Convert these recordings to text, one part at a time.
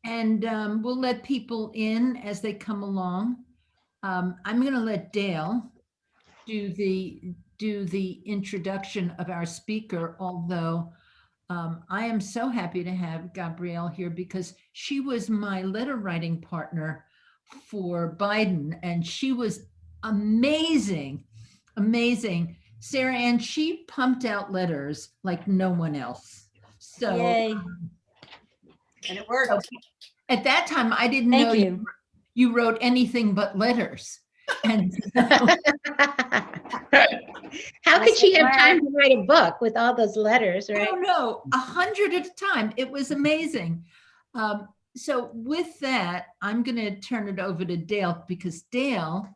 and we'll let people in as they come along. I'm going to let Dale do the introduction of our speaker, although I am so happy to have Gabrielle here because she was my letter writing partner for Biden, and she was amazing, amazing. Sarah Ann, she pumped out letters like no one else. So, Yay. And it worked. at that time, I didn't Thank know you. you wrote anything but letters. And How could she have time to write a book with all those letters, I right? don't know, 100 at a time. It was amazing. So with that, I'm going to turn it over to Dale because Dale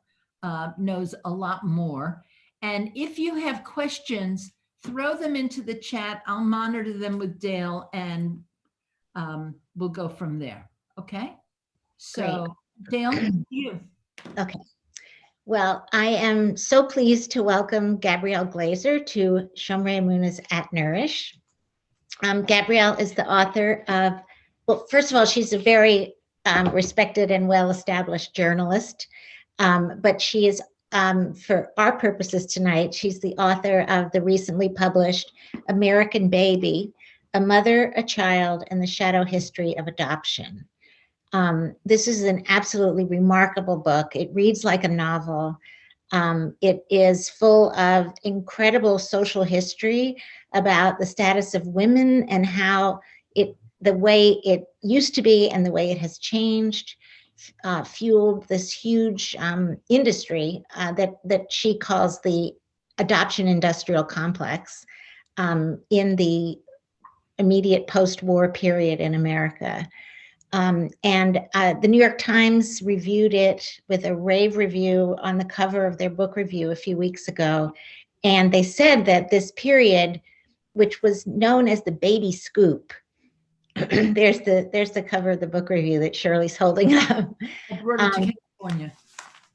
knows a lot more. And if you have questions, throw them into the chat. I'll monitor them with Dale and we'll go from there. Okay? So Dale, you. Okay. Well, I am so pleased to welcome Gabrielle Glaser to Shomrei Emunah's At Nourish. Gabrielle is the author of, well, first of all, she's a very respected and well-established journalist, but she is, for our purposes tonight, she's the author of the recently published American Baby, A Mother, a Child, and the Shadow History of Adoption. This is an absolutely remarkable book. It reads like a novel. It is full of incredible social history about the status of women and how the way it used to be and the way it has changed, fueled this huge industry that she calls the adoption industrial complex in the immediate post-war period in America. And the New York Times reviewed it with a rave review on the cover of their book review a few weeks ago. And they said that this period, which was known as the baby scoop, there's the cover of the book review that Shirley's holding up. I brought it to California.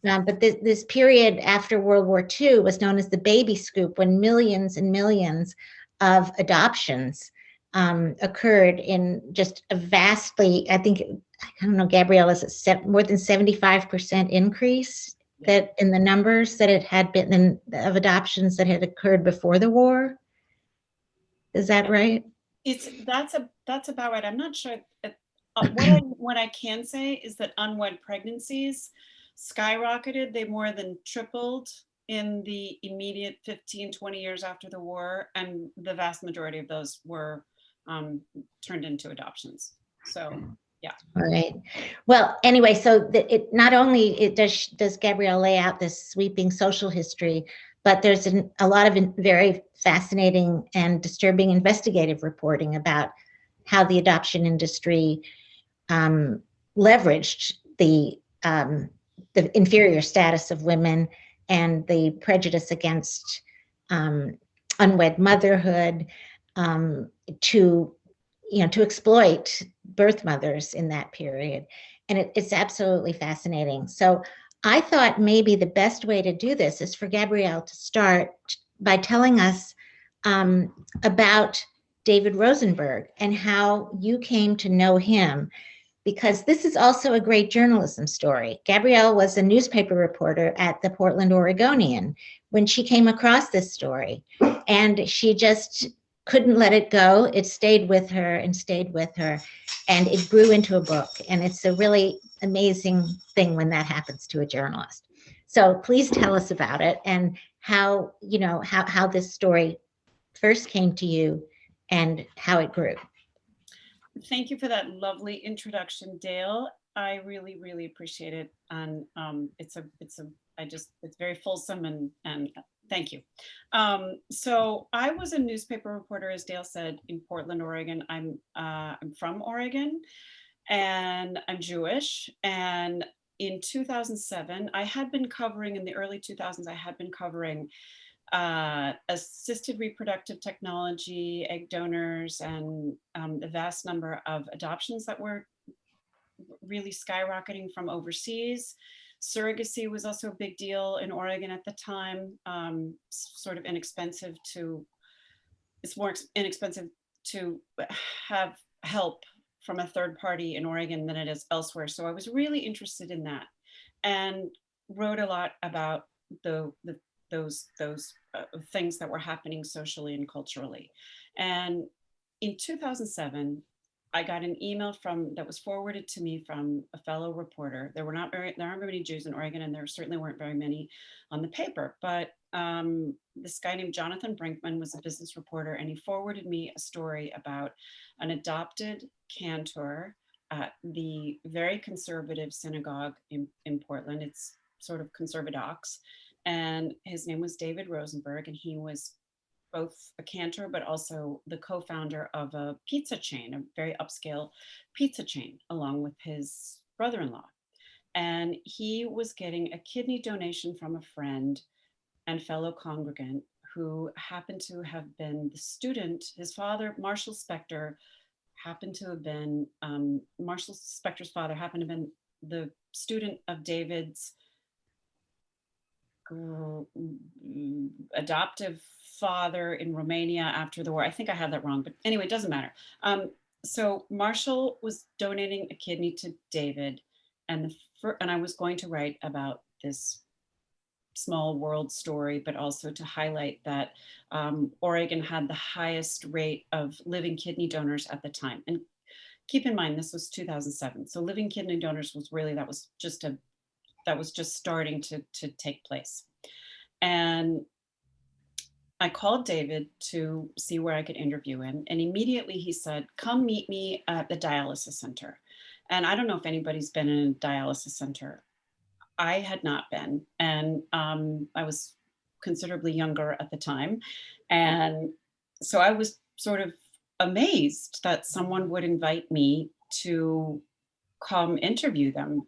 But this period after World War II was known as the baby scoop, when millions and millions of adoptions occurred in just a vastly, I don't know, Gabrielle, is it more than 75% increase that in the numbers that it had been of adoptions that had occurred before the war? Is that right? That's about right. I'm not sure. What I can say is that unwed pregnancies skyrocketed. They more than tripled in the immediate 15, 20 years after the war, and the vast majority of those were turned into adoptions. So, yeah. All right. Well, anyway, so it not only does Gabrielle lay out this sweeping social history, but there's a lot of very fascinating and disturbing investigative reporting about how the adoption industry leveraged the inferior status of women and the prejudice against unwed motherhood to exploit birth mothers in that period. And it's absolutely fascinating. So I thought maybe the best way to do this is for Gabrielle to start by telling us about David Rosenberg and how you came to know him, because this is also a great journalism story. Gabrielle was a newspaper reporter at the Portland Oregonian when she came across this story, and she just couldn't let it go. It stayed with her and stayed with her, and it grew into a book. And it's a really amazing thing when that happens to a journalist. So please tell us about it and how this story first came to you and how it grew. Thank you for that lovely introduction, Dale. I really, really appreciate it. And it's very fulsome and thank you. So I was a newspaper reporter, as Dale said, in Portland, Oregon. I'm from Oregon, and I'm Jewish. And in 2007, I had been covering, in the early 2000s, I had been covering assisted reproductive technology, egg donors, and the vast number of adoptions that were really skyrocketing from overseas. Surrogacy was also a big deal in Oregon at the time. Sort of inexpensive to, it's more inexpensive to have help from a third party in Oregon than it is elsewhere. So I was really interested in that, and wrote a lot about those things that were happening socially and culturally. And in 2007, I got an email that was forwarded to me from a fellow reporter. There aren't very many Jews in Oregon, and there certainly weren't very many on the paper. But this guy named Jonathan Brinkman was a business reporter, and he forwarded me a story about an adopted cantor at the very conservative synagogue in Portland. It's sort of conservadox, and his name was David Rosenberg, and he was both a cantor, but also the co-founder of a pizza chain, a very upscale pizza chain, along with his brother-in-law. And he was getting a kidney donation from a friend and fellow congregant who happened to have been the student. His father, Marshall Spector, happened to have been, Marshall Spector's father happened to have been the student of David's adoptive father in Romania after the war. I think I have that wrong, but anyway, it doesn't matter. So Marshall was donating a kidney to David, and I was going to write about this small world story, but also to highlight that Oregon had the highest rate of living kidney donors at the time. And keep in mind, this was 2007. So living kidney donors was really, that was just starting to take place. And I called David to see where I could interview him. And immediately he said, come meet me at the dialysis center. And I don't know if anybody's been in a dialysis center. I had not been. And I was considerably younger at the time. And so I was sort of amazed that someone would invite me to come interview them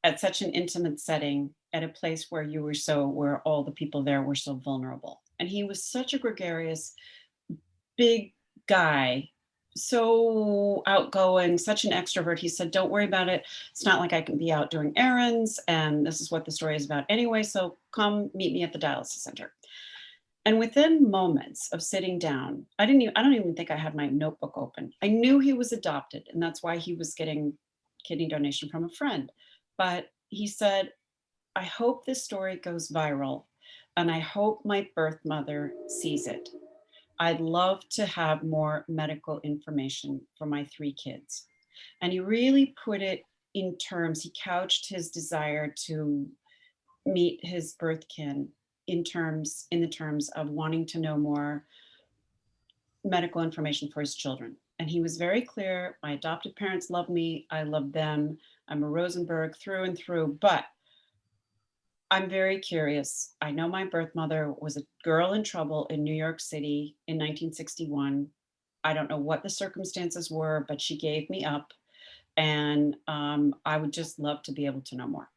at such an intimate setting, at a place where where all the people there were so vulnerable. And he was such a gregarious, big guy, so outgoing, such an extrovert. He said, don't worry about it. It's not like I can be out doing errands, and this is what the story is about anyway. So come meet me at the dialysis center. And within moments of sitting down, I don't even think I had my notebook open. I knew he was adopted, and that's why he was getting kidney donation from a friend. But he said, I hope this story goes viral, and I hope my birth mother sees it. I'd love to have more medical information for my 3 kids. And he really put it in terms, he couched his desire to meet his birth kin in the terms of wanting to know more medical information for his children. And he was very clear, my adopted parents love me, I love them, I'm a Rosenberg through and through, but I'm very curious. I know my birth mother was a girl in trouble in New York City in 1961. I don't know what the circumstances were, but she gave me up, and I would just love to be able to know more.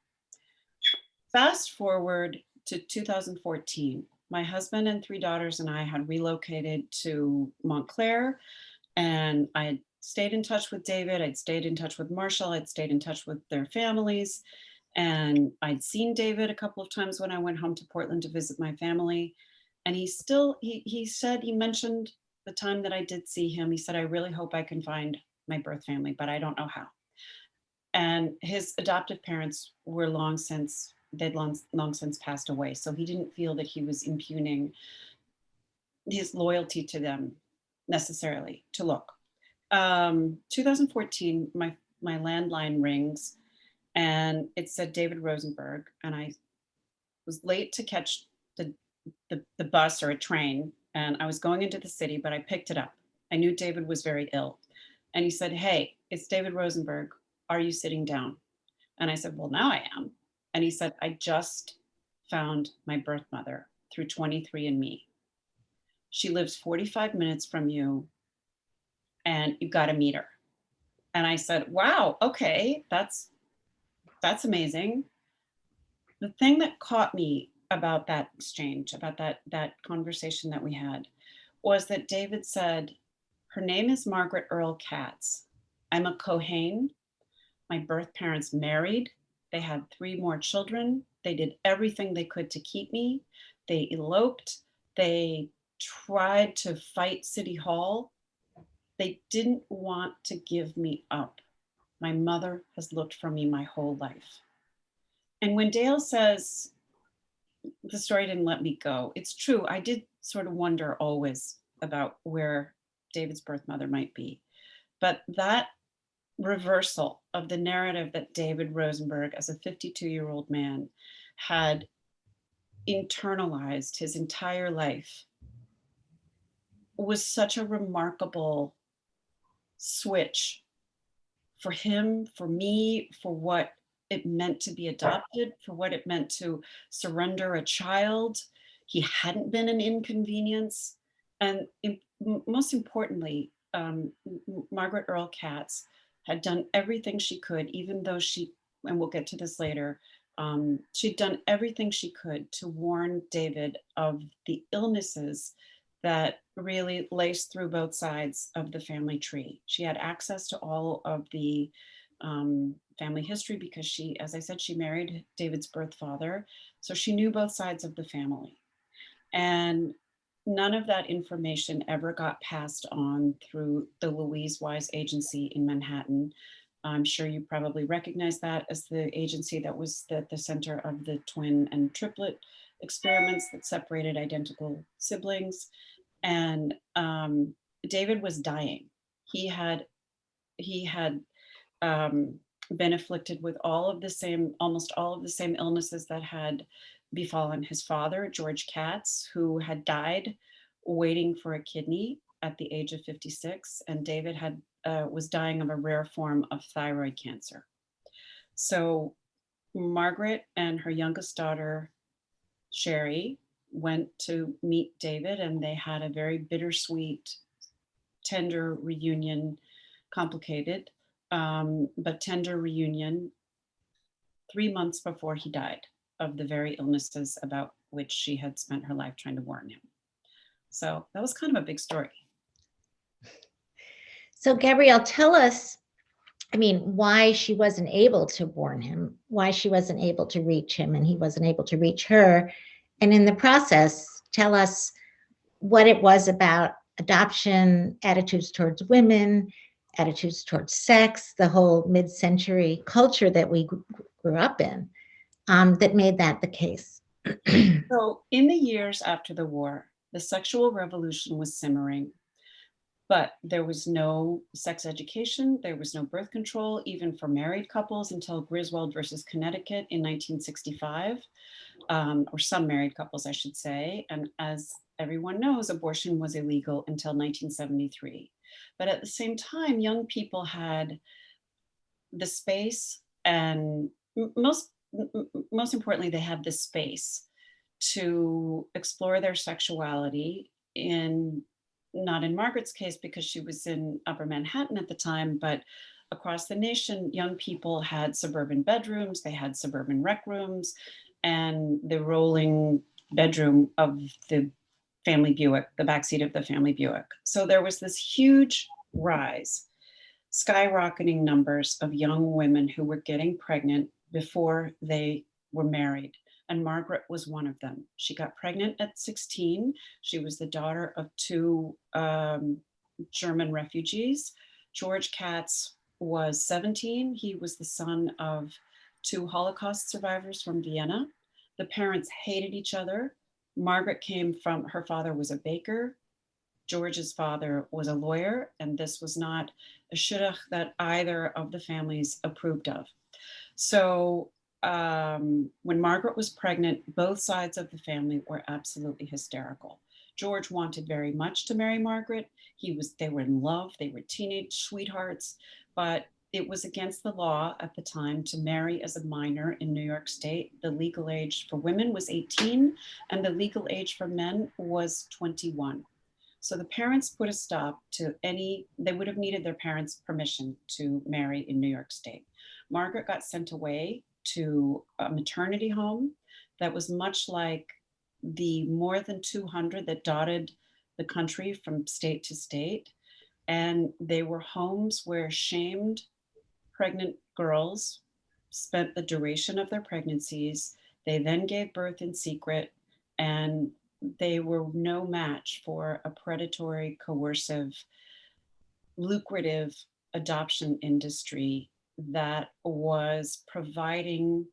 Fast forward to 2014. My husband and 3 daughters and I had relocated to Montclair, and I had stayed in touch with David. I'd stayed in touch with Marshall. I'd stayed in touch with their families. And I'd seen David a couple of times when I went home to Portland to visit my family. And he mentioned the time that I did see him. He said, I really hope I can find my birth family, but I don't know how. And his adoptive parents were long since passed away. So he didn't feel that he was impugning his loyalty to them necessarily to look. 2014, my landline rings, and it said David Rosenberg, and I was late to catch the bus or a train, and I was going into the city, but I picked it up. I knew David was very ill, and he said, hey, it's David Rosenberg. Are you sitting down? And I said, well, now I am. And he said, I just found my birth mother through 23andMe. She lives 45 minutes from you, and you got to meet her. And I said, wow, okay, that's amazing. The thing that caught me about that exchange, about that conversation that we had, was that David said, her name is Margaret Earl Katz. I'm a Kohen. My birth parents married. They had 3 more children. They did everything they could to keep me. They eloped. They tried to fight City Hall. They didn't want to give me up. My mother has looked for me my whole life. And when Dale says, the story didn't let me go, it's true. I did sort of wonder always about where David's birth mother might be. But that reversal of the narrative that David Rosenberg, as a 52-year-old man, had internalized his entire life was such a remarkable switch for him, for me, for what it meant to be adopted, for what it meant to surrender a child. He hadn't been an inconvenience. And most importantly, Margaret Earl Katz had done everything she could, even though she, and we'll get to this later, she'd done everything she could to warn David of the illnesses that really laced through both sides of the family tree. She had access to all of the family history because she, as I said, she married David's birth father. So she knew both sides of the family. And none of that information ever got passed on through the Louise Wise Agency in Manhattan. I'm sure you probably recognize that as the agency that was at the center of the twin and triplet experiments that separated identical siblings. And David was dying. He had been afflicted with all of the same, almost all of the same illnesses that had befallen his father, George Katz, who had died waiting for a kidney at the age of 56, and David had was dying of a rare form of thyroid cancer. So Margaret and her youngest daughter, Sherry, went to meet David, and they had a very bittersweet, tender reunion, complicated, but tender reunion 3 months before he died of the very illnesses about which she had spent her life trying to warn him. So that was kind of a big story. So Gabrielle, tell us, I mean, why she wasn't able to warn him, why she wasn't able to reach him and he wasn't able to reach her. And in the process, tell us what it was about adoption, attitudes towards women, attitudes towards sex, the whole mid-century culture that we grew up in, that made that the case. So in the years after the war, the sexual revolution was simmering, but there was no sex education, there was no birth control, even for married couples until Griswold versus Connecticut in 1965, or some married couples, I should say. And as everyone knows, abortion was illegal until 1973. But at the same time, young people had the space, and most importantly, they had the space to explore their sexuality not in Margaret's case because she was in Upper Manhattan at the time, but across the nation, young people had suburban bedrooms, they had suburban rec rooms, and the rolling bedroom of the family Buick, the backseat of the family Buick. So there was this huge rise, skyrocketing numbers of young women who were getting pregnant before they were married. And Margaret was one of them. She got pregnant at 16. She was the daughter of two German refugees. George Katz was 17. He was the son of two Holocaust survivors from Vienna. The parents hated each other. Margaret came from, her father was a baker. George's father was a lawyer, and this was not a shidduch that either of the families approved of. So when Margaret was pregnant, both sides of the family were absolutely hysterical. George wanted very much to marry Margaret. They were in love, they were teenage sweethearts, but it was against the law at the time to marry as a minor in New York State. The legal age for women was 18, and the legal age for men was 21. So the parents put a stop to they would have needed their parents' permission to marry in New York State. Margaret got sent away to a maternity home that was much like the more than 200 that dotted the country from state to state. And they were homes where shamed pregnant girls spent the duration of their pregnancies. They then gave birth in secret, and they were no match for a predatory, coercive lucrative adoption industry that was providing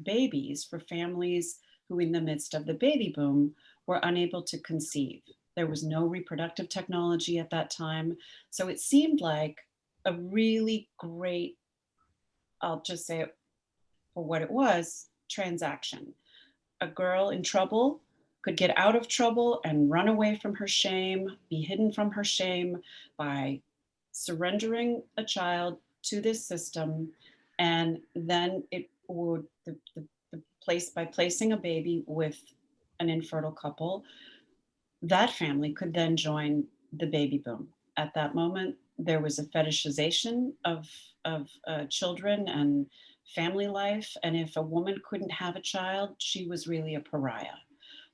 babies for families who, in the midst of the baby boom, were unable to conceive. There was no reproductive technology at that time. So it seemed like a really great, I'll just say it for what it was, transaction. A girl in trouble could get out of trouble and run away from her shame, be hidden from her shame by surrendering a child to this system. And then it would, the place, by placing a baby with an infertile couple, that family could then join the baby boom. At that moment, there was a fetishization of children and family life. And if a woman couldn't have a child, she was really a pariah.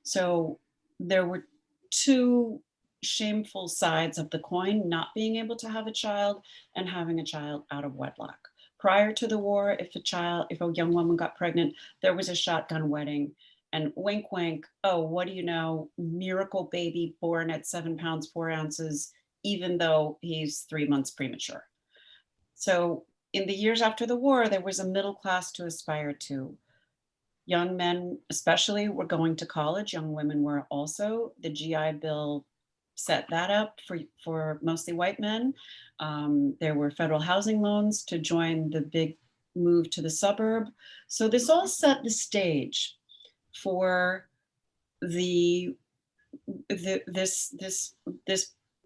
So there were two shameful sides of the coin: not being able to have a child and having a child out of wedlock. Prior to the war, if a young woman got pregnant, there was a shotgun wedding. And wink, wink, oh, what do you know? Miracle baby born at 7 pounds, 4 ounces, even though he's 3 months premature. So in the years after the war, there was a middle class to aspire to. Young men, especially, were going to college. Young women were also. The GI Bill set that up for mostly white men. There were federal housing loans to join the big move to the suburb. So this all set the stage for this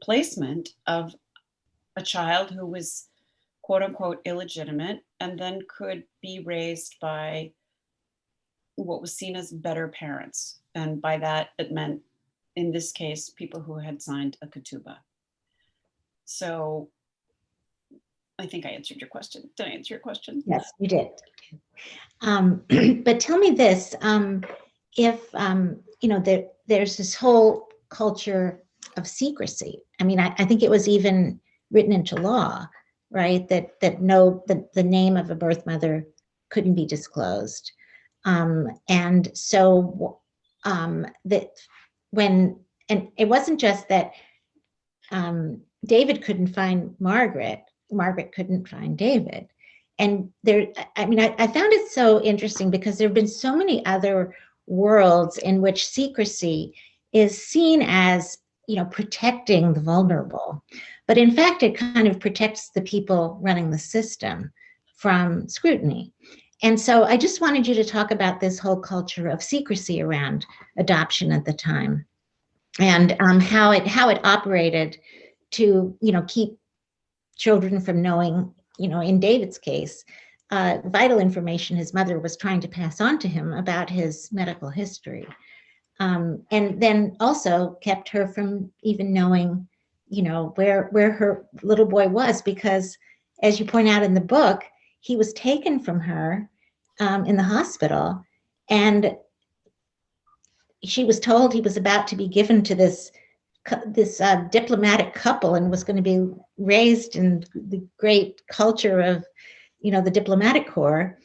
placement of a child who was quote unquote illegitimate and then could be raised by what was seen as better parents. And by that, it meant, in this case, people who had signed a ketubah. So I think I answered your question. Did I answer your question? Yes, you did. But tell me this, if, there's this whole culture of secrecy. I mean, I think it was even written into law, right? That the name of a birth mother couldn't be disclosed. And so that and it wasn't just that David couldn't find Margaret couldn't find David. And I found it so interesting because there have been so many other worlds in which secrecy is seen as, protecting the vulnerable. But in fact, it kind of protects the people running the system from scrutiny. And so I just wanted you to talk about this whole culture of secrecy around adoption at the time, and how it operated to, keep children from knowing, in David's case, vital information his mother was trying to pass on to him about his medical history. And then also kept her from even knowing, where her little boy was, because as you point out in the book, he was taken from her in the hospital, and she was told he was about to be given to this diplomatic couple and was going to be raised in the great culture of, the diplomatic corps.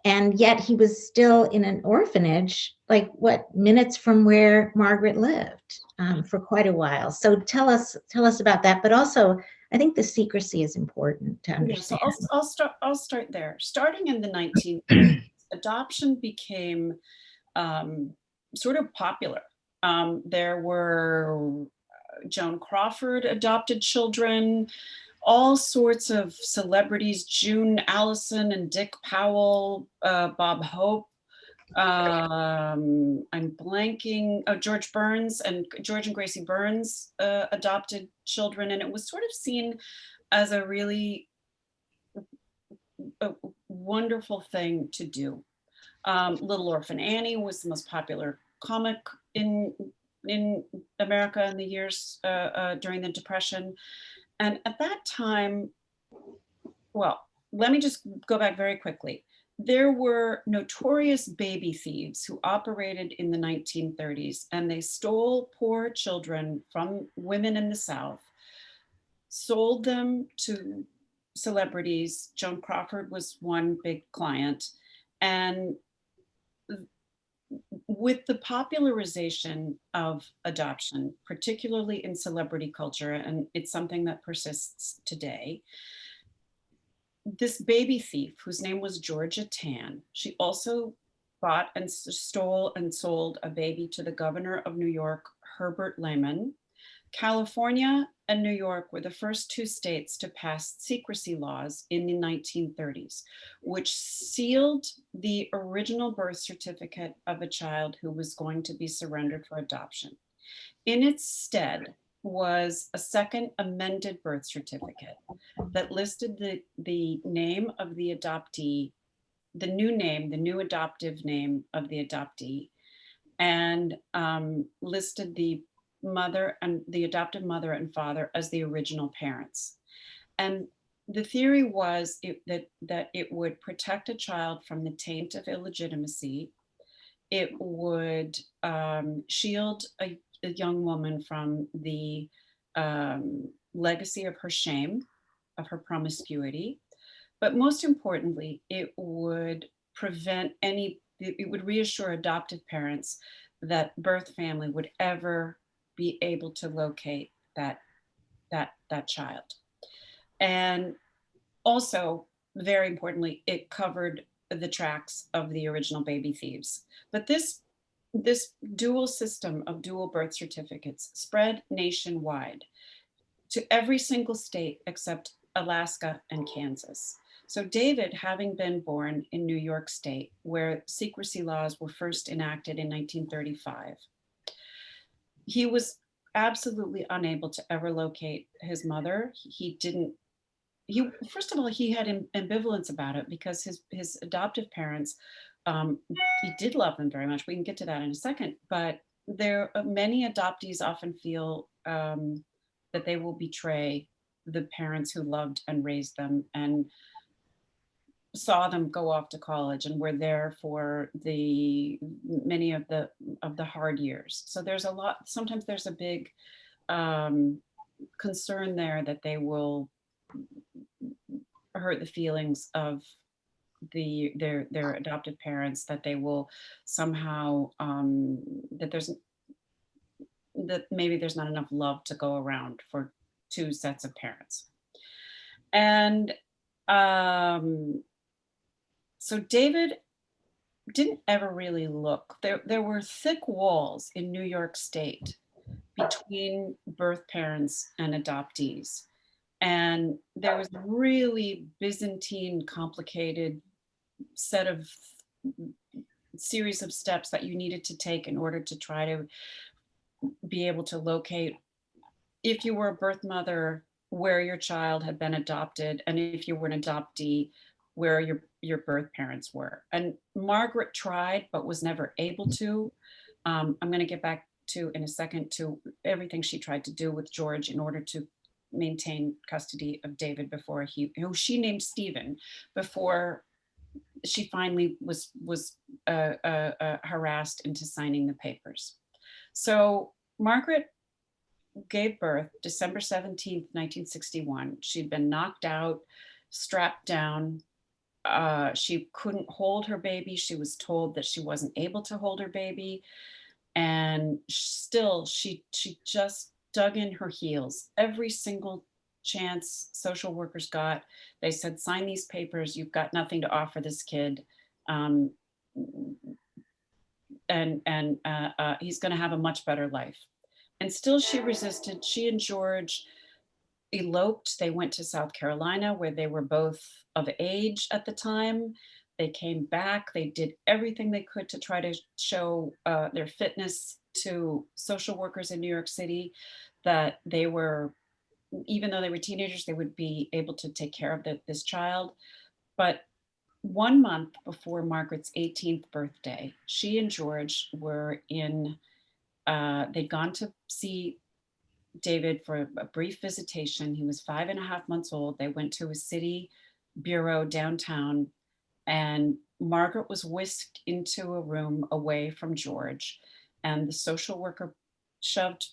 And yet he was still in an orphanage, like minutes from where Margaret lived, for quite a while. So tell us about that. But also, I think the secrecy is important to understand. Yeah, so I'll start there. Starting in the 1930s, adoption became sort of popular. There were Joan Crawford adopted children, all sorts of celebrities, June Allison and Dick Powell, Bob Hope. I'm blanking. Oh, George and Gracie Burns adopted children, and it was sort of seen as a really wonderful thing to do. Little Orphan Annie was the most popular comic in America in the years during the Depression. And at that time, well, let me just go back very quickly. There were notorious baby thieves who operated in the 1930s, and they stole poor children from women in the South, sold them to celebrities. Joan Crawford was one big client. And with the popularization of adoption, particularly in celebrity culture, and it's something that persists today, this baby thief, whose name was Georgia Tan, she also bought and stole and sold a baby to the governor of New York, Herbert Lehman. California and New York were the first two states to pass secrecy laws in the 1930s, which sealed the original birth certificate of a child who was going to be surrendered for adoption. In its stead was a second amended birth certificate that listed the name of the adoptee, the new adoptive name of the adoptee, and listed the mother and the adoptive mother and father as the original parents. And the theory was that it would protect a child from the taint of illegitimacy. It would shield a young woman from the legacy of her shame, of her promiscuity. But most importantly, it would it would reassure adoptive parents that birth family would ever be able to locate that child. And also, very importantly, it covered the tracks of the original baby thieves. But this dual system of dual birth certificates spread nationwide to every single state except Alaska and Kansas. So David, having been born in New York State, where secrecy laws were first enacted in 1935, he was absolutely unable to ever locate his mother. First of all, he had ambivalence about it because his adoptive parents, he did love them very much. We can get to that in a second, but many adoptees often feel that they will betray the parents who loved and raised them and saw them go off to college and were there for many of the hard years. So sometimes there's a big concern there that they will hurt the feelings of their adoptive parents, that they will somehow that maybe there's not enough love to go around for two sets of parents. And so David didn't ever really look. There were thick walls in New York State between birth parents and adoptees. And there was a really Byzantine, complicated series of steps that you needed to take in order to try to be able to locate, if you were a birth mother, where your child had been adopted, and if you were an adoptee, where your birth parents were. And Margaret tried, but was never able to. I'm going to get back to in a second to everything she tried to do with George in order to maintain custody of David who she named Stephen, before she finally was harassed into signing the papers. So Margaret gave birth December 17th, 1961. She'd been knocked out, strapped down. She couldn't hold her baby. She was told that she wasn't able to hold her baby. And still, she just dug in her heels. Every single chance social workers got, they said, sign these papers. You've got nothing to offer this kid. And he's going to have a much better life. And still she resisted. She and George eloped. They went to South Carolina, where they were both of age at the time. They came back. They did everything they could to try to show their fitness to social workers in New York City, that they were, even though they were teenagers, they would be able to take care of this child. But 1 month before Margaret's 18th birthday, she and George were they'd gone to see David for a brief visitation. He was 5.5 months old. They went to a city bureau downtown, and Margaret was whisked into a room away from George, and the social worker shoved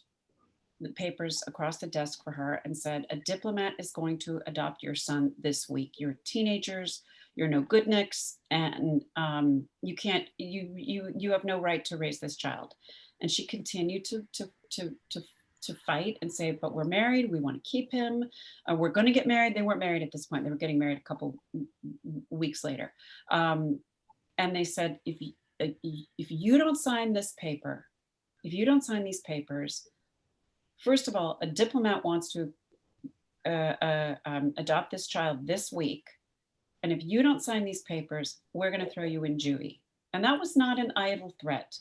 the papers across the desk for her and said, a diplomat is going to adopt your son this week. You're teenagers. you're no good nicks, and you can't, you have no right to raise this child. And she continued to fight and say, but we're married, we want to keep him, we're going to get married. They weren't married at this point, they were getting married a couple weeks later. And they said, if you don't sign this paper, if you don't sign these papers, first of all, a diplomat wants to adopt this child this week. And if you don't sign these papers, we're going to throw you in juvie. And that was not an idle threat,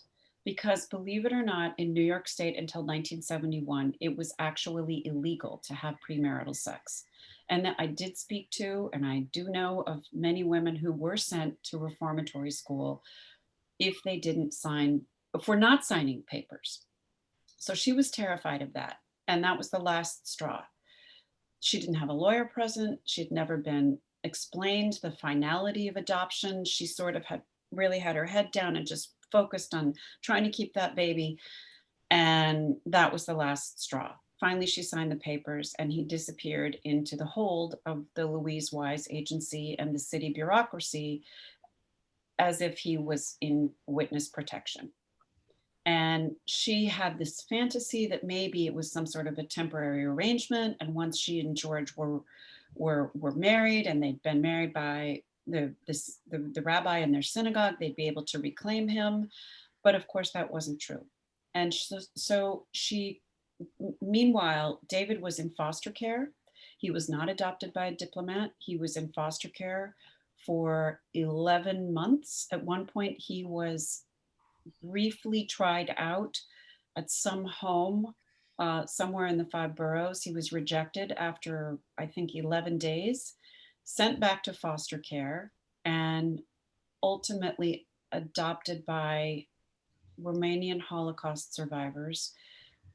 because believe it or not, in New York State until 1971, it was actually illegal to have premarital sex. And that I did speak to, and I do know of many women who were sent to reformatory school if they didn't sign, for not signing papers. So she was terrified of that. And that was the last straw. She didn't have a lawyer present. She'd never been explained the finality of adoption. She sort of had really had her head down and just focused on trying to keep that baby. And that was the last straw. Finally, she signed the papers and he disappeared into the hold of the Louise Wise Agency and the city bureaucracy as if he was in witness protection. And she had this fantasy that maybe it was some sort of a temporary arrangement. And once she and George were married, and they'd been married by the rabbi in their synagogue, they'd be able to reclaim him. But of course, that wasn't true. And so she, meanwhile, David was in foster care. He was not adopted by a diplomat. He was in foster care for 11 months. At one point, he was briefly tried out at some home somewhere in the 5 boroughs. He was rejected after, I think, 11 days, sent back to foster care, and ultimately adopted by Romanian Holocaust survivors.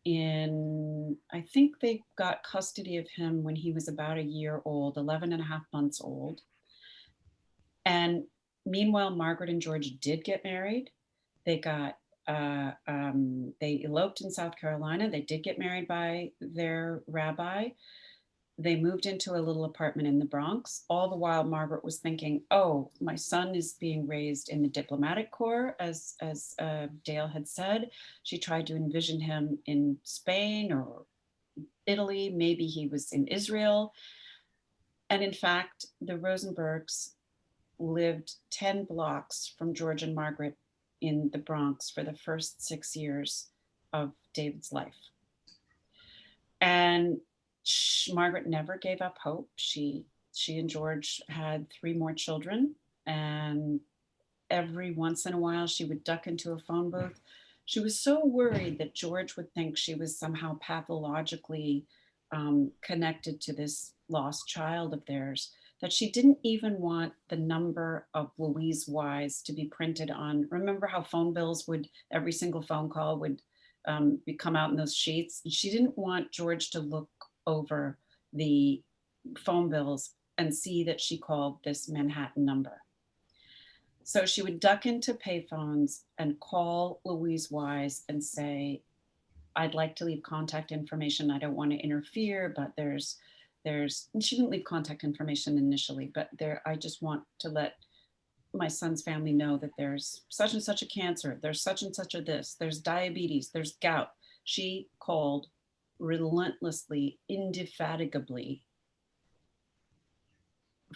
I think they got custody of him when he was about a year old, 11 and a half months old. And meanwhile, Margaret and George did get married. They eloped in South Carolina. They did get married by their rabbi. They moved into a little apartment in the Bronx. All the while, Margaret was thinking, oh, my son is being raised in the diplomatic corps, as Dale had said. She tried to envision him in Spain or Italy. Maybe he was in Israel. And in fact, the Rosenbergs lived 10 blocks from George and Margaret in the Bronx for the first 6 years of David's life. And Margaret never gave up hope. She and George had 3 more children, and every once in a while she would duck into a phone booth. She was so worried that George would think she was somehow pathologically connected to this lost child of theirs, that she didn't even want the number of Louise Wise to be printed on. Remember how phone bills would, every single phone call would come out in those sheets? She didn't want George to look over the phone bills and see that she called this Manhattan number. So she would duck into payphones and call Louise Wise and say, I'd like to leave contact information. I don't want to interfere, but there's, she didn't leave contact information initially, but I just want to let my son's family know that there's such and such a cancer, there's such and such a this, there's diabetes, there's gout. She called relentlessly, indefatigably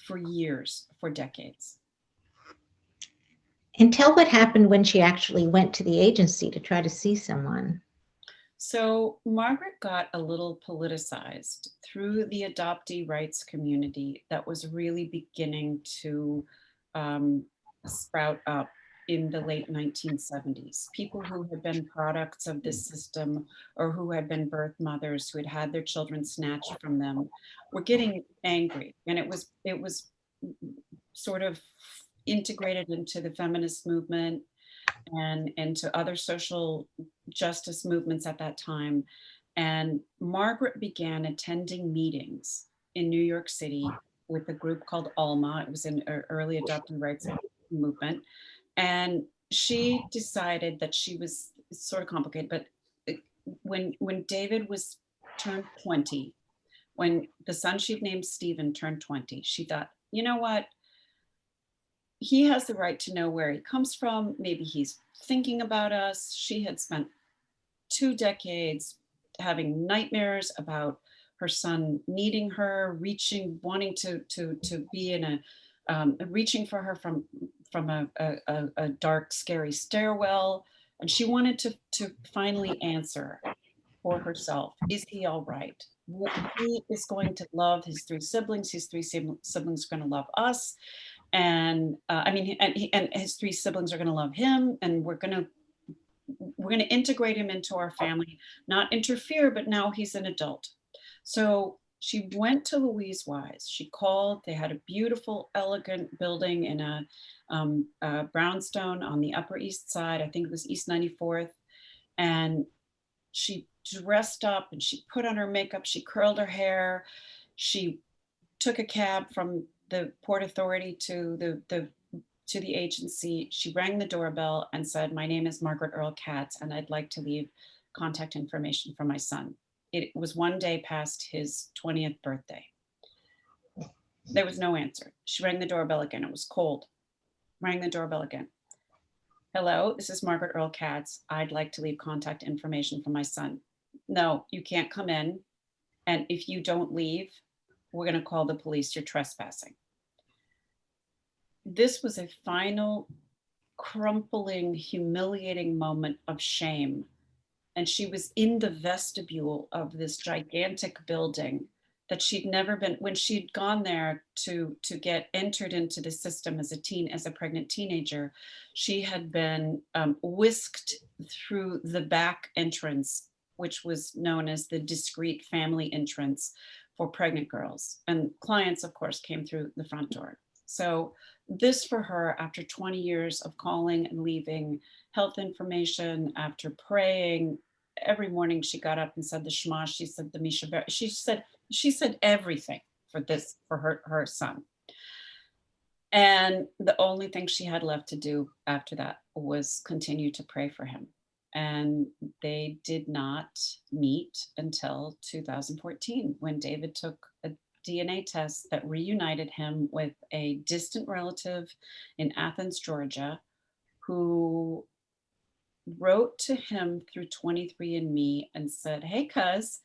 for years, for decades. And tell what happened when she actually went to the agency to try to see someone. So Margaret got a little politicized through the adoptee rights community that was really beginning to sprout up in the late 1970s. People who had been products of this system, or who had been birth mothers who had had their children snatched from them, were getting angry. And it was sort of integrated into the feminist movement and into other social justice movements at that time. And Margaret began attending meetings in New York City with a group called ALMA. It was an early adoptee rights movement. And she decided that she was, it's sort of complicated, but when David was turned 20, when the son she'd named Stephen turned 20, she thought, you know what? he has the right to know where he comes from. Maybe he's thinking about us. She had spent 2 decades having nightmares about her son needing her, wanting to be in reaching for her from a dark, scary stairwell. And she wanted to finally answer for herself. Is he all right? He is going to love his 3 siblings. His 3 siblings are going to love us. And and his 3 siblings are going to love him. And we're going to integrate him into our family, not interfere, but now he's an adult. So she went to Louise Wise. She called. They had a beautiful, elegant building in a brownstone on the Upper East Side. I think it was East 94th. And she dressed up and she put on her makeup. She curled her hair. She took a cab from the Port Authority to the agency. She rang the doorbell and said, "My name is Margaret Earl Katz, and I'd like to leave contact information for my son." It was 1 day past his 20th birthday. There was no answer. She rang the doorbell again. It was cold. Rang the doorbell again. "Hello, this is Margaret Earl Katz. I'd like to leave contact information for my son." "No, you can't come in. And if you don't leave, we're going to call the police. You're trespassing." This was a final, crumpling, humiliating moment of shame. And she was in the vestibule of this gigantic building that she'd never been, when she'd gone there to get entered into the system as a pregnant teenager, she had been whisked through the back entrance, which was known as the discreet family entrance for pregnant girls. And clients, of course, came through the front door. So this for her, after 20 years of calling and leaving health information, after praying, every morning she got up and said the Shema, she said the Misha, she said everything for her son. And the only thing she had left to do after that was continue to pray for him. And they did not meet until 2014, when David took a DNA test that reunited him with a distant relative in Athens, Georgia, who wrote to him through 23andMe and said, "Hey, cuz,"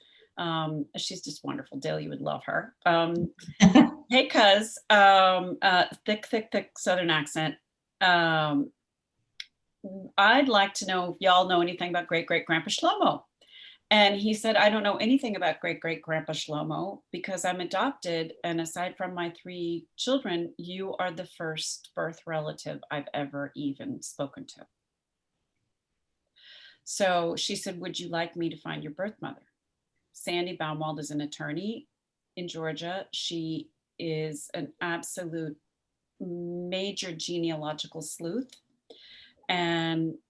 she's just wonderful. Dale, you would love her. "Hey, cuz," thick Southern accent. "I'd like to know if y'all know anything about great-great-grandpa Shlomo." And he said, "I don't know anything about great-great-grandpa Shlomo because I'm adopted. And aside from my 3 children, you are the first birth relative I've ever even spoken to." So she said, "Would you like me to find your birth mother?" Sandy Baumwald is an attorney in Georgia. She is an absolute major genealogical sleuth. And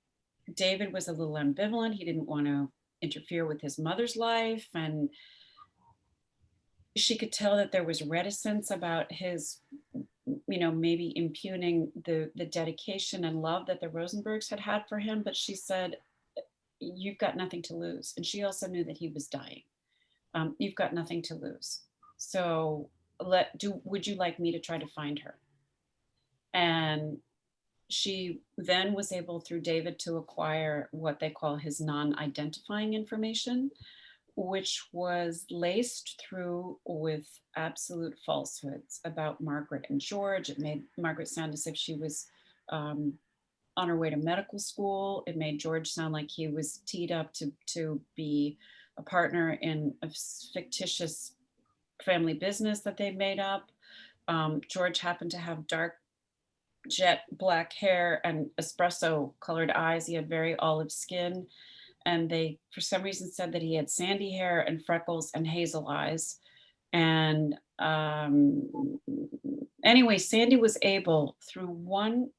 David was a little ambivalent. He didn't want to interfere with his mother's life. And she could tell that there was reticence about his, maybe impugning the dedication and love that the Rosenbergs had for him. But she said, "You've got nothing to lose." And she also knew that he was dying. "You've got nothing to lose. So would you like me to try to find her?" And she then was able, through David, to acquire what they call his non-identifying information, which was laced through with absolute falsehoods about Margaret and George. It made Margaret sound as if she was on her way to medical school. It made George sound like he was teed up to be a partner in a fictitious family business that they made up. George happened to have dark jet black hair and espresso colored eyes. He had very olive skin. And they, for some reason, said that he had sandy hair and freckles and hazel eyes. And anyway, Sandy was able, through one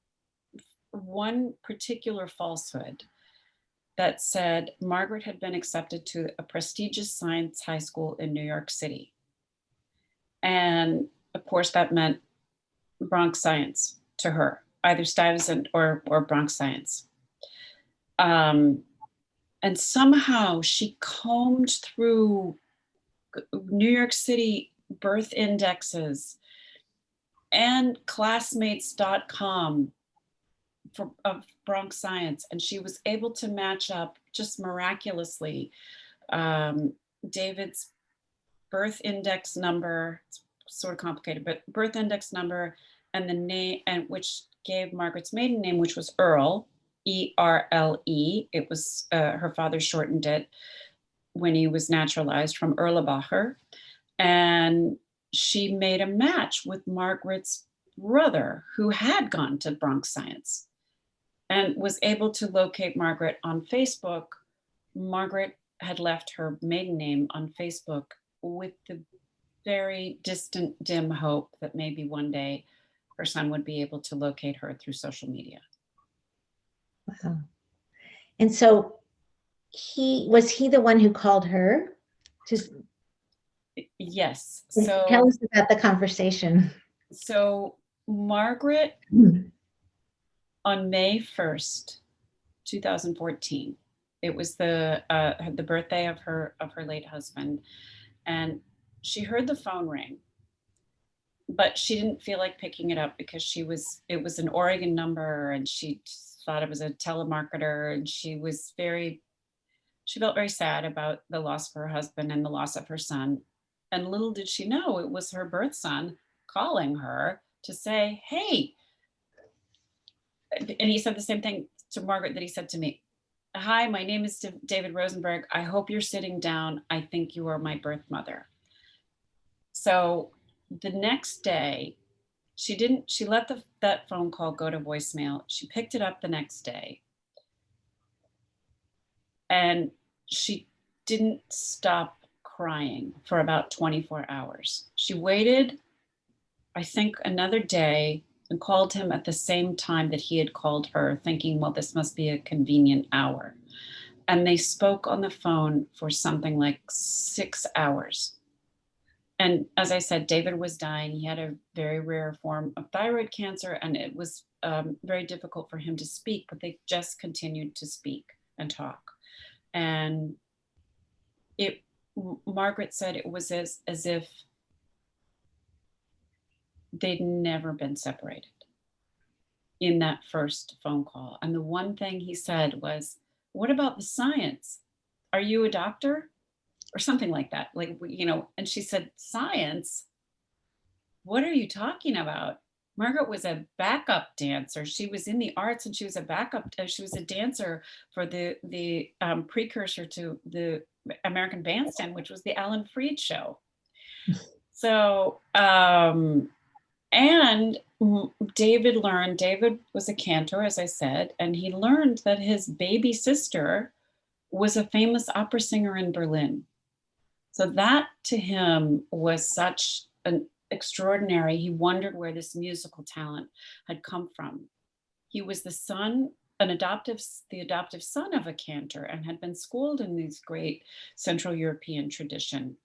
particular falsehood that said Margaret had been accepted to a prestigious science high school in New York City. And of course, that meant Bronx science to her, either Stuyvesant or Bronx science. And somehow she combed through New York City birth indexes, and classmates.com of Bronx Science. And she was able to match up just miraculously David's birth index number, it's sort of complicated, but birth index number and the name, and which gave Margaret's maiden name, which was Earle, E-R-L-E. It was, her father shortened it when he was naturalized from Erlebacher. And she made a match with Margaret's brother, who had gone to Bronx Science, and was able to locate Margaret on Facebook. Margaret had left her maiden name on Facebook with the very distant, dim hope that maybe one day her son would be able to locate her through social media. Wow. And so was he the one who called her? Yes. Tell us about the conversation. So Margaret, on May 1st, 2014, it was the birthday of her late husband, and she heard the phone ring, but she didn't feel like picking it up because it was an Oregon number, and she thought it was a telemarketer, and she felt very sad about the loss of her husband and the loss of her son. And little did she know it was her birth son calling her to say, hey. And he said the same thing to Margaret that he said to me. Hi, my name is David Rosenberg. I hope you're sitting down. I think you are my birth mother. So the next day, she let that phone call go to voicemail. She picked it up the next day. And she didn't stop crying for about 24 hours. She waited, I think, another day and called him at the same time that he had called her, thinking, well, this must be a convenient hour. And they spoke on the phone for something like 6 hours. And as I said, David was dying. He had a very rare form of thyroid cancer, and it was very difficult for him to speak, but they just continued to speak and talk. And Margaret said it was as if they'd never been separated in that first phone call. And the one thing he said was, what about the science? Are you a doctor? Or something like that, and she said, science? What are you talking about? Margaret was a backup dancer. She was in the arts, and she was a dancer for the precursor to the American Bandstand, which was the Alan Freed show. So, and David was a cantor, as I said, and he learned that his baby sister was a famous opera singer in Berlin. So that to him was such an extraordinary, he wondered where this musical talent had come from. He was the adoptive son of a cantor, and had been schooled in this great Central European tradition.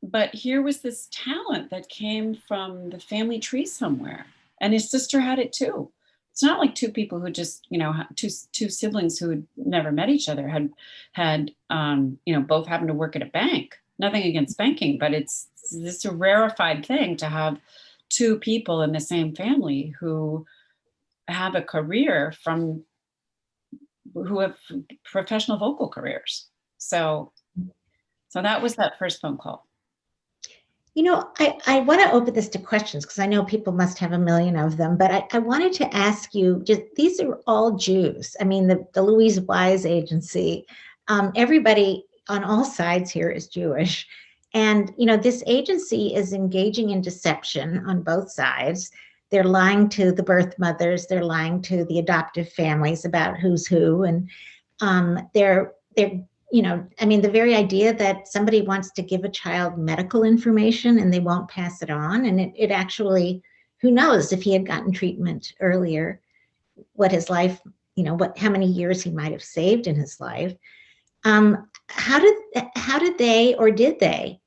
But here was this talent that came from the family tree somewhere, and his sister had it too. It's not like two people who just, two siblings who had never met each other had both happened to work at a bank. Nothing against banking, but it's a rarefied thing to have two people in the same family who have a career who have professional vocal careers. So that was that first phone call. I want to open this to questions because I know people must have a million of them, but I wanted to ask you, these are all Jews. I mean, the Louise Wise Agency, everybody on all sides here is Jewish. And, this agency is engaging in deception on both sides. They're lying to the birth mothers. They're lying to the adoptive families about who's who. And they're the very idea that somebody wants to give a child medical information and they won't pass it on. And it actually, who knows if he had gotten treatment earlier, what his life, how many years he might have saved in his life. How did they, or did they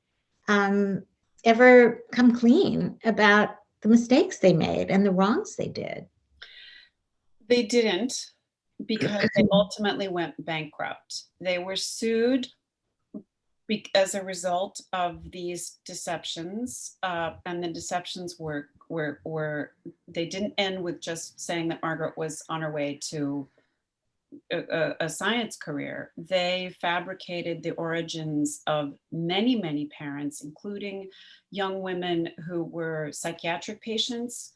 ever come clean about the mistakes they made and the wrongs they did? They didn't, because they ultimately went bankrupt. They were sued as a result of these deceptions, and the deceptions were they didn't end with just saying that Margaret was on her way to a science career. They fabricated the origins of many, many parents, including young women who were psychiatric patients,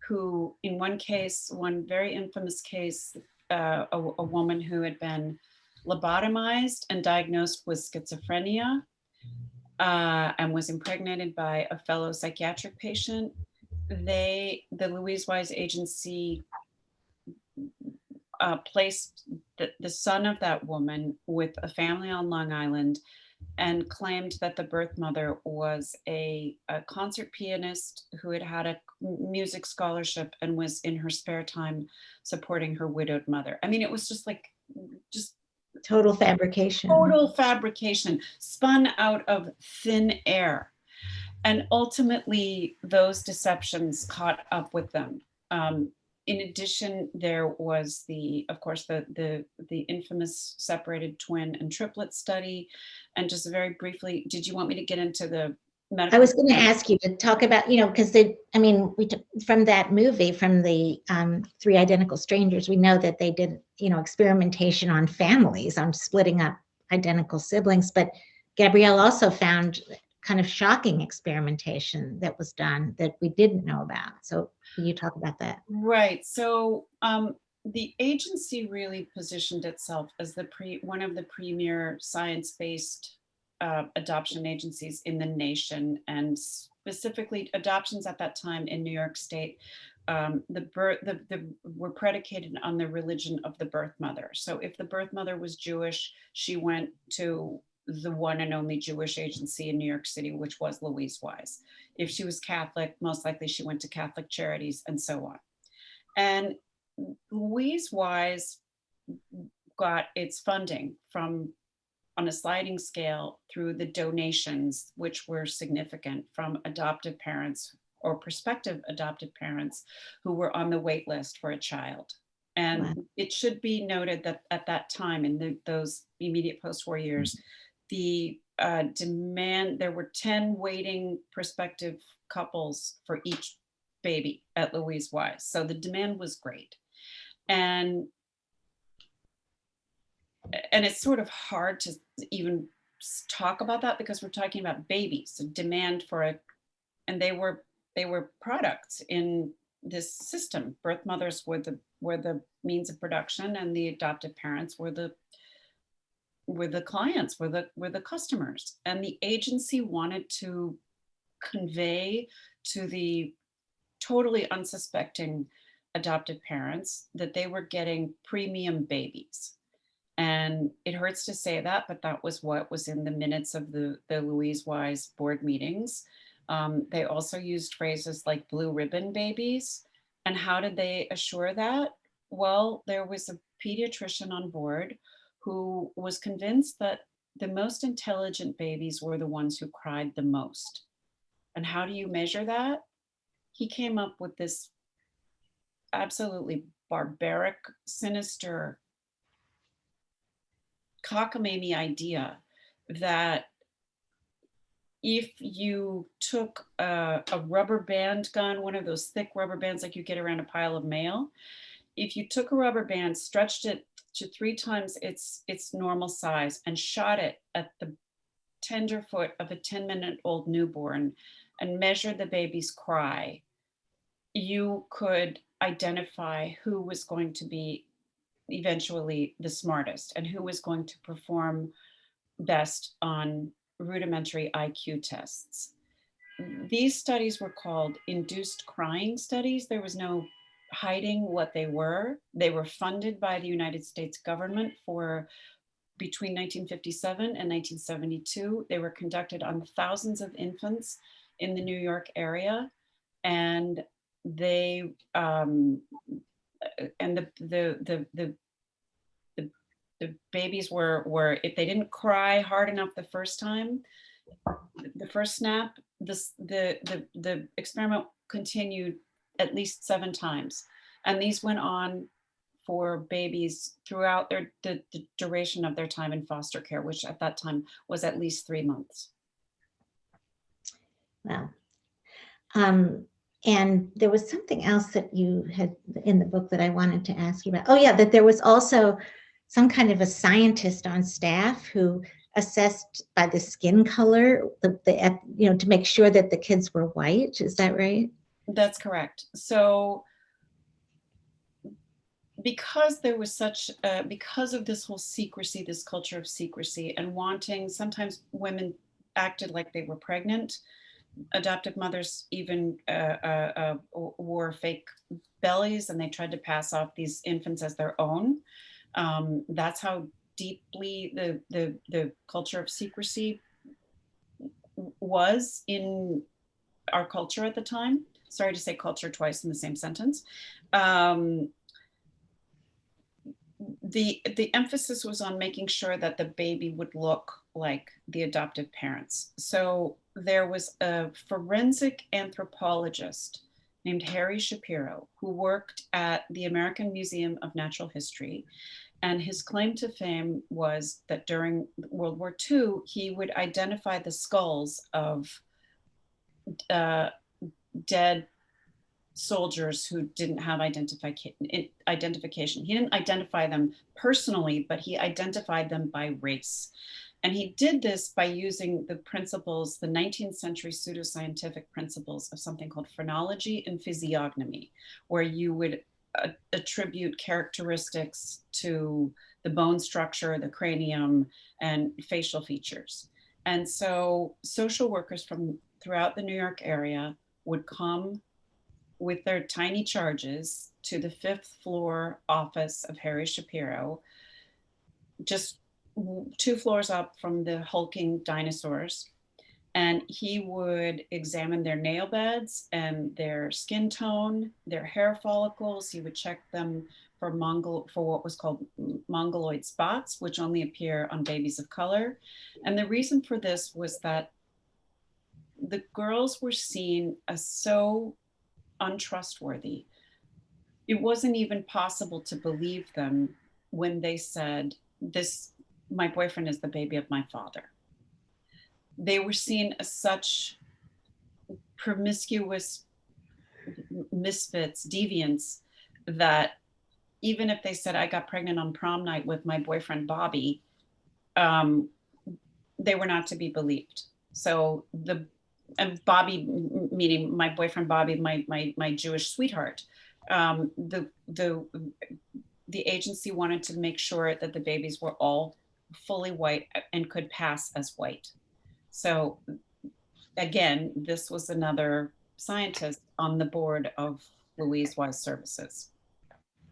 who in one case, one very infamous case, a woman who had been lobotomized and diagnosed with schizophrenia, and was impregnated by a fellow psychiatric patient. The Louise Wise Agency placed the son of that woman with a family on Long Island and claimed that the birth mother was a concert pianist who had had a music scholarship and was in her spare time supporting her widowed mother. I mean, it was just Total fabrication. Total fabrication, spun out of thin air. And ultimately, those deceptions caught up with them. In addition, there was of course, the infamous separated twin and triplet study. And just very briefly, did you want me to get into the medical? I was going to ask you to talk about, because from that movie, from the Three Identical Strangers, we know that they did, experimentation on families, on splitting up identical siblings. But Gabrielle also found kind of shocking experimentation that was done that we didn't know about. So can you talk about that? Right. So the agency really positioned itself as one of the premier science-based adoption agencies in the nation, and specifically adoptions at that time in New York State were predicated on the religion of the birth mother. So if the birth mother was Jewish, she went to the one and only Jewish agency in New York City, which was Louise Wise. If she was Catholic, most likely she went to Catholic Charities, and so on. And Louise Wise got its funding from, on a sliding scale, through the donations, which were significant, from adoptive parents or prospective adoptive parents who were on the wait list for a child. And wow. It should be noted that at that time, in those immediate post-war years, the demand, there were 10 waiting prospective couples for each baby at Louise Wise. So the demand was great. And it's sort of hard to even talk about that because we're talking about babies, so demand for and they were products in this system. Birth mothers were the means of production, and the adoptive parents were the clients, were the customers. And the agency wanted to convey to the totally unsuspecting adoptive parents that they were getting premium babies. And it hurts to say that, but that was what was in the minutes of the Louise Wise board meetings. They also used phrases like blue ribbon babies. And how did they assure that? Well, there was a pediatrician on board who was convinced that the most intelligent babies were the ones who cried the most. And how do you measure that? He came up with this absolutely barbaric, sinister, cockamamie idea that if you took a rubber band gun, one of those thick rubber bands like you get around a pile of mail, if you took a rubber band, stretched it to 3 times its normal size, and shot it at the tender foot of a 10-minute-old newborn and measured the baby's cry, you could identify who was going to be eventually the smartest and who was going to perform best on rudimentary IQ tests. These studies were called induced crying studies. There was no hiding what they were. They were funded by the United States government for between 1957 and 1972. They were conducted on thousands of infants in the New York area, and they the babies were, if they didn't cry hard enough the first time, the first snap, the experiment continued at least 7 times. And these went on for babies throughout the duration of their time in foster care, which at that time was at least 3 months. Wow. And there was something else that you had in the book that I wanted to ask you about. Oh yeah, that there was also some kind of a scientist on staff who assessed by the skin color, to make sure that the kids were white. Is that right? That's correct. So because there was because of this whole secrecy, this culture of secrecy and wanting, sometimes women acted like they were pregnant. Adoptive mothers even wore fake bellies, and they tried to pass off these infants as their own. That's how deeply the culture of secrecy was in our culture at the time. Sorry to say culture twice in the same sentence. The emphasis was on making sure that the baby would look like the adoptive parents. So there was a forensic anthropologist named Harry Shapiro who worked at the American Museum of Natural History. And his claim to fame was that during World War II, he would identify the skulls of dead soldiers who didn't have identification. He didn't identify them personally, but he identified them by race. And he did this by using the principles, the 19th century pseudoscientific principles of something called phrenology and physiognomy, where you would attribute characteristics to the bone structure, the cranium, and facial features. And so social workers from throughout the New York area would come with their tiny charges to the 5th floor office of Harry Shapiro, just 2 floors up from the hulking dinosaurs. And he would examine their nail beds and their skin tone, their hair follicles. He would check them for what was called mongoloid spots, which only appear on babies of color. And the reason for this was that the girls were seen as so untrustworthy. It wasn't even possible to believe them when they said, my boyfriend is the baby of my father. They were seen as such promiscuous misfits, deviants, that even if they said, I got pregnant on prom night with my boyfriend Bobby, they were not to be believed. So and Bobby, meaning my boyfriend Bobby, my Jewish sweetheart, the agency wanted to make sure that the babies were all fully white and could pass as white. So again, this was another scientist on the board of Louise Wise Services.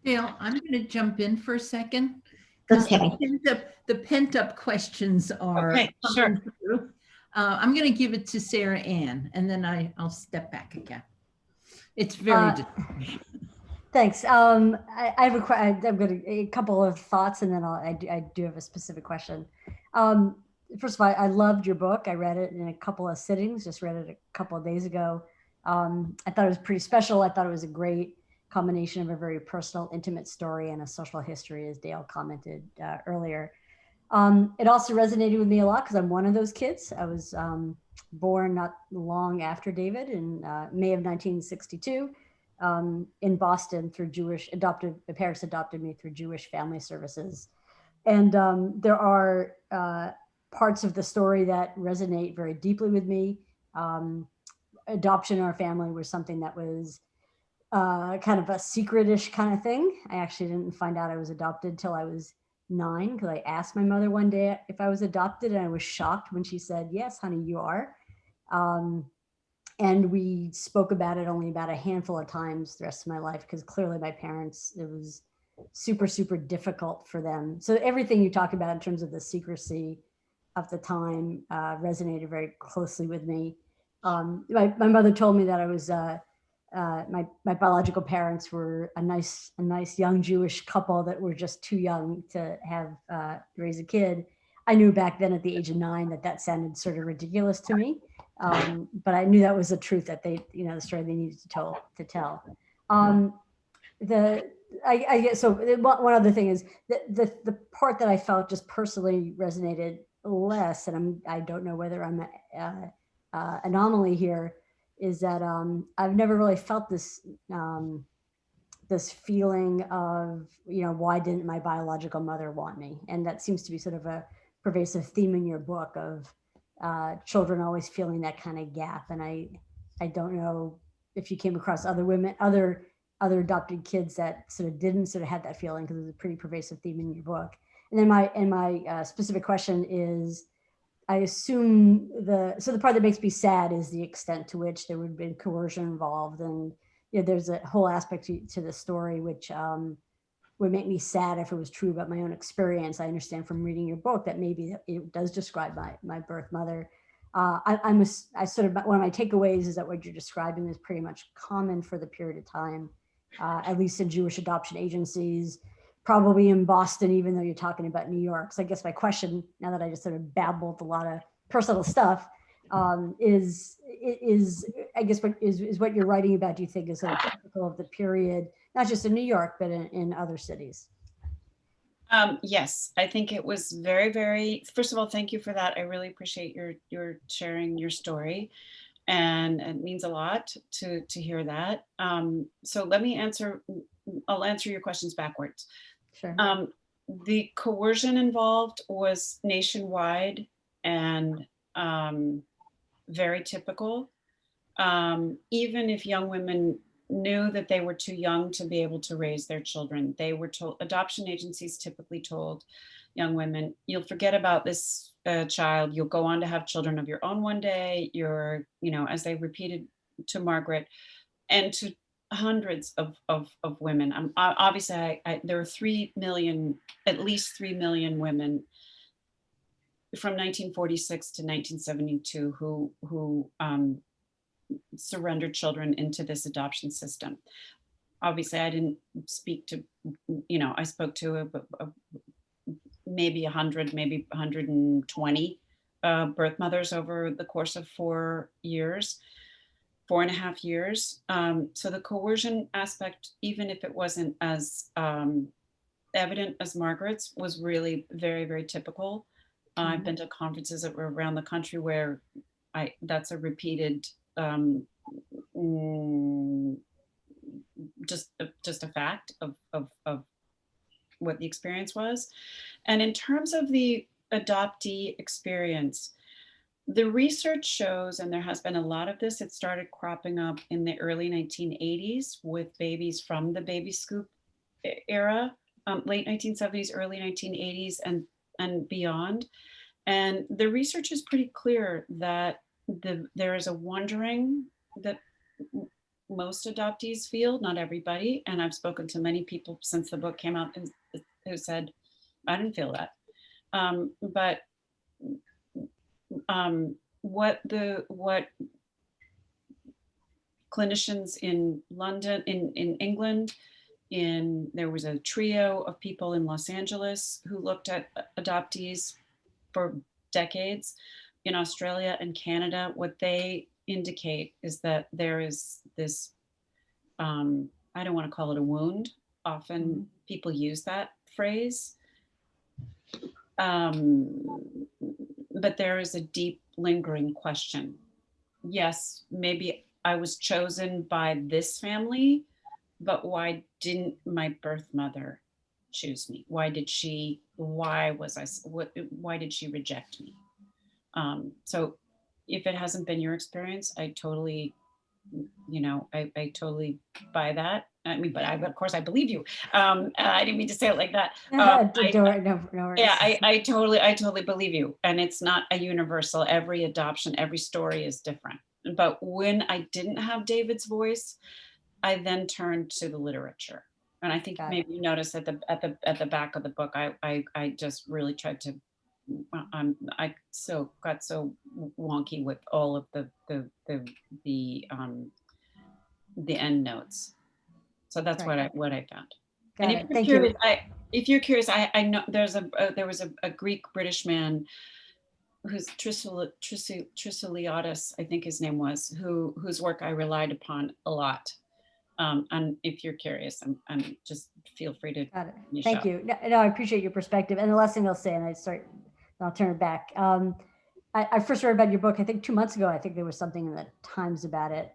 Dale, I'm going to jump in for a second. Okay. The pent-up questions are okay, sure. Through. I'm going to give it to Sarah Ann, and then I'll step back again. It's very thanks. I have I've got a couple of thoughts, and then I do have a specific question. First of all, I loved your book. I read it in a couple of sittings, just read it a couple of days ago. I thought it was pretty special. I thought it was a great combination of a very personal, intimate story and a social history, as Dale commented earlier. It also resonated with me a lot because I'm one of those kids. I was born not long after David in May of 1962 in Boston through my parents adopted me through Jewish Family Services. And there are parts of the story that resonate very deeply with me. Adoption in our family was something that was kind of a secret-ish kind of thing. I actually didn't find out I was adopted till I was 9 because I asked my mother one day if I was adopted, and I was shocked when she said, "Yes, honey, you are." And we spoke about it only about a handful of times the rest of my life because clearly my parents, it was super, super difficult for them. So everything you talk about in terms of the secrecy of the time resonated very closely with me. My mother told me that I was my biological parents were a nice young Jewish couple that were just too young to have raise a kid. I knew back then at the age of 9 that sounded sort of ridiculous to me, but I knew that was the truth, that they, the story they needed to tell. I get, so one other thing is the part that I felt just personally resonated less, and I don't know whether I'm a, anomaly here, is that I've never really felt this this feeling of, you know, why didn't my biological mother want me? And that seems to be sort of a pervasive theme in your book of children always feeling that kind of gap. And I don't know if you came across other women, other adopted kids that sort of didn't sort of have that feeling, because it's a pretty pervasive theme in your book. And then my specific question is, I assume the part that makes me sad is the extent to which there would have been coercion involved, and you know, there's a whole aspect to the story which would make me sad if it was true about my own experience. I understand from reading your book that maybe it does describe my birth mother. I sort of, one of my takeaways is that what you're describing is pretty much common for the period of time, at least in Jewish adoption agencies, probably in Boston, even though you're talking about New York. So I guess my question, now that I just sort of babbled a lot of personal stuff, is I guess what you're writing about, do you think is sort of typical of the period, not just in New York, but in other cities? Yes, I think it was very, very, first of all, thank you for that. I really appreciate your sharing your story, and it means a lot to hear that. So let me I'll answer your questions backwards. Sure. The coercion involved was nationwide and very typical. Even if young women knew that they were too young to be able to raise their children, they were told, adoption agencies typically told young women, you'll forget about this child, you'll go on to have children of your own one day. You're, you know, as they repeated to Margaret and to hundreds of women. Obviously, there are 3 million, at least 3 million women from 1946 to 1972 who surrendered children into this adoption system. Obviously, I didn't speak to, you know, I spoke to maybe 100, maybe 120 birth mothers over the course of 4 years. 4.5 years. So the coercion aspect, even if it wasn't as evident as Margaret's, was really very, very typical. I've been to conferences around the country where that's a repeated, just a fact of what the experience was. And in terms of the adoptee experience, the research shows, and there has been a lot of this, it started cropping up in the early 1980s with babies from the baby scoop era, late 1970s, early 1980s, and beyond. And the research is pretty clear that there is a wondering that most adoptees feel, not everybody. And I've spoken to many people since the book came out who said, I didn't feel that. But what clinicians in London, in England, there was a trio of people in Los Angeles who looked at adoptees for decades. In Australia and Canada, what they indicate is that there is this, I don't want to call it a wound. Often people use that phrase. But there is a deep lingering question. Yes, maybe I was chosen by this family, but why didn't my birth mother choose me? Why did she reject me? So if it hasn't been your experience, I totally, you know, I totally buy that. I mean, but of course I believe you. I didn't mean to say it like that. No worries. Yeah, I totally believe you. And it's not a universal, every adoption, every story is different. But when I didn't have David's voice, I then turned to the literature. And I think maybe you noticed at the back of the book, I just really tried to, I got so wonky with all of the end notes. So that's what I found. And if you're curious, I know there was a Greek British man who's Trisoliadis, I think his name was, whose work I relied upon a lot. And if you're curious, I'm just feel free to. Got it. finish Thank up. you. No, I appreciate your perspective. And the last thing I'll say, and I'll turn it back. I first read about your book, I think 2 months ago. I think there was something in the Times about it.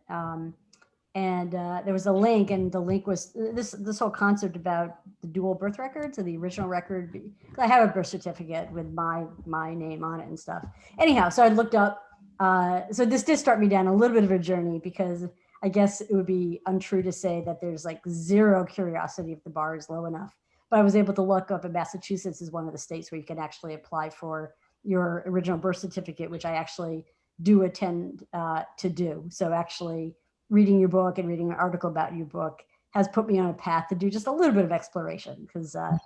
And there was a link, and the link was this whole concept about the dual birth records and the original record. I have a birth certificate with my name on it and stuff. Anyhow, so I looked up. So this did start me down a little bit of a journey, because I guess it would be untrue to say that there's like zero curiosity if the bar is low enough. But I was able to look up, and Massachusetts is one of the states where you can actually apply for your original birth certificate, which I actually do attend to do. So actually reading your book and reading an article about your book has put me on a path to do just a little bit of exploration, because that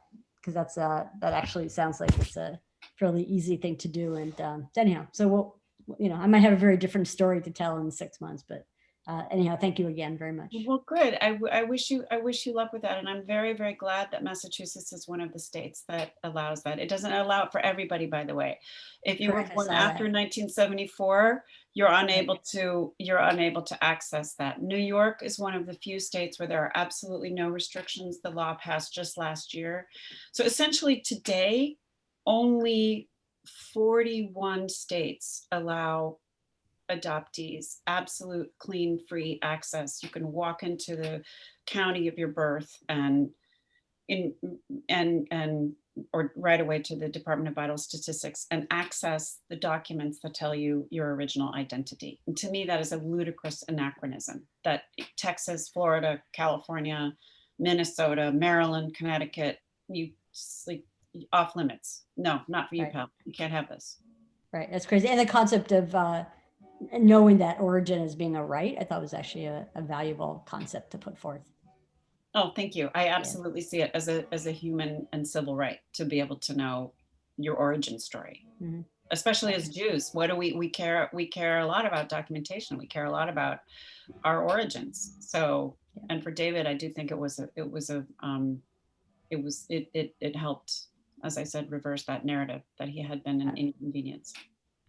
actually sounds like it's a fairly easy thing to do. And anyhow, so I might have a very different story to tell in 6 months, but anyhow, thank you again very much. Well, good. I wish you luck with that. And I'm very, very glad that Massachusetts is one of the states that allows that. It doesn't allow it for everybody, by the way. If you were Correct, I born saw after that. 1974, you're unable to access that. New York is one of the few states where there are absolutely no restrictions. The law passed just last year. So essentially today, only 41 states allow adoptees absolute clean, free access. You can walk into the county of your birth or right away to the Department of Vital Statistics and access the documents that tell you your original identity. And to me, that is a ludicrous anachronism that Texas, Florida, California, Minnesota, Maryland, Connecticut, you sleep off limits. No, not for you, Right. pal. You can't have this. Right, that's crazy. And the concept of knowing that origin as being a right, I thought was actually a valuable concept to put forth. Oh, thank you. I absolutely see it as a human and civil right to be able to know your origin story. Mm-hmm. Especially as Jews. What do we care? We care a lot about documentation. We care a lot about our origins. So, and for David, I do think it helped, as I said, reverse that narrative that he had been an inconvenience.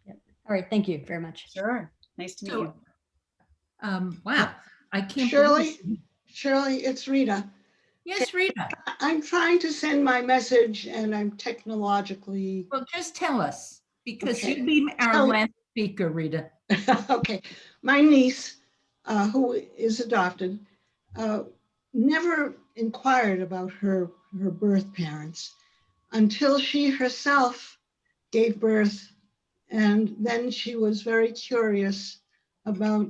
Yep. All right, thank you very much. Sure. Nice to meet you. Wow, I can't believe. Shirley, it's Rita. Yes, Rita. I'm trying to send my message and I'm technologically. Well, just tell us, because Okay. you'll be our last speaker, Rita. Okay. My niece, who is adopted, never inquired about her birth parents until she herself gave birth. And then she was very curious about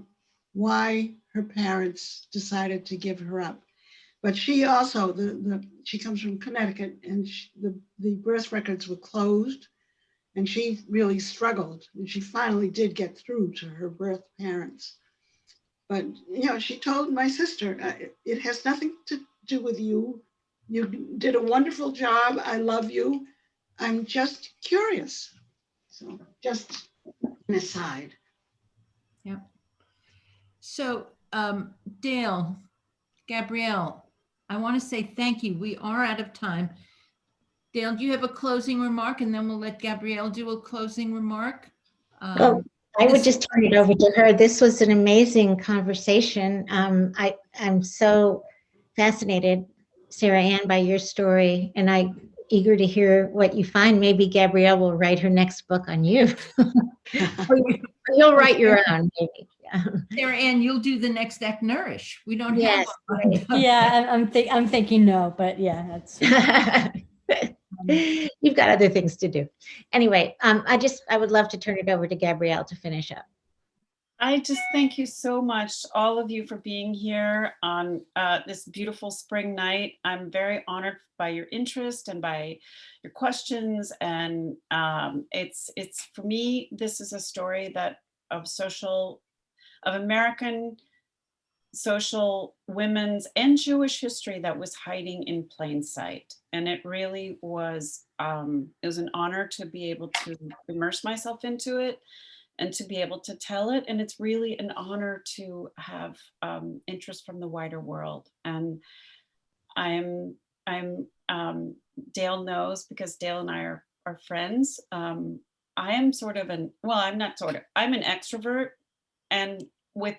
why her parents decided to give her up. But she also, she comes from Connecticut, and the birth records were closed, and she really struggled. And she finally did get through to her birth parents. But, she told my sister, it has nothing to do with you. You did a wonderful job. I love you. I'm just curious. So just an aside. Yeah. So, Dale, Gabrielle, I want to say thank you. We are out of time. Dale, do you have a closing remark? And then we'll let Gabrielle do a closing remark. I would just turn it over to her. This was an amazing conversation. I'm so fascinated, Sarah Ann, by your story, and I'm eager to hear what you find. Maybe Gabrielle will write her next book on you. Or you'll write your own, maybe. Yeah. Sarah Ann, you'll do the next Act Nourish. We don't Yes, have one. Yeah, I'm thinking no, but yeah, that's. You've got other things to do. Anyway, I would love to turn it over to Gabrielle to finish up. I just thank you so much, all of you, for being here on this beautiful spring night. I'm very honored by your interest and by your questions. And it's for me, this is a story of American social, women's, and Jewish history that was hiding in plain sight. And it really was, it was an honor to be able to immerse myself into it and to be able to tell it. And it's really an honor to have interest from the wider world. And I'm Dale knows, because Dale and I are friends. I am I'm an extrovert, and with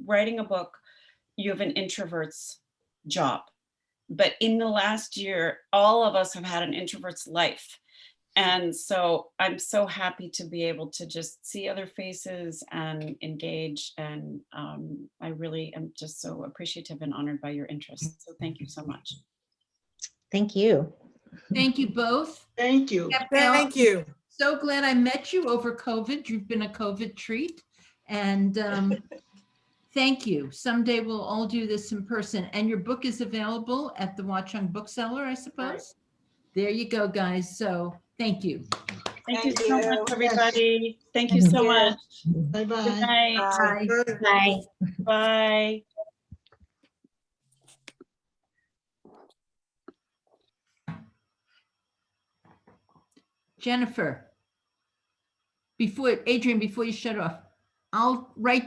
writing a book, you have an introvert's job. but in the last year, all of us have had an introvert's life. And so I'm so happy to be able to just see other faces and engage. And I really am just so appreciative and honored by your interest. So thank you so much. Thank you. Thank you both. Thank you. Gabrielle, Thank you. so glad I met you over COVID. You've been a COVID treat. And thank you. Someday we'll all do this in person. And your book is available at the Watchung Bookseller, I suppose. There you go, guys. So thank you. Thank you Thank so you. much, everybody. Thank you so much. Good Bye-bye. night. Bye. Bye. Bye. Jennifer, Adrian, before you shut off, I'll write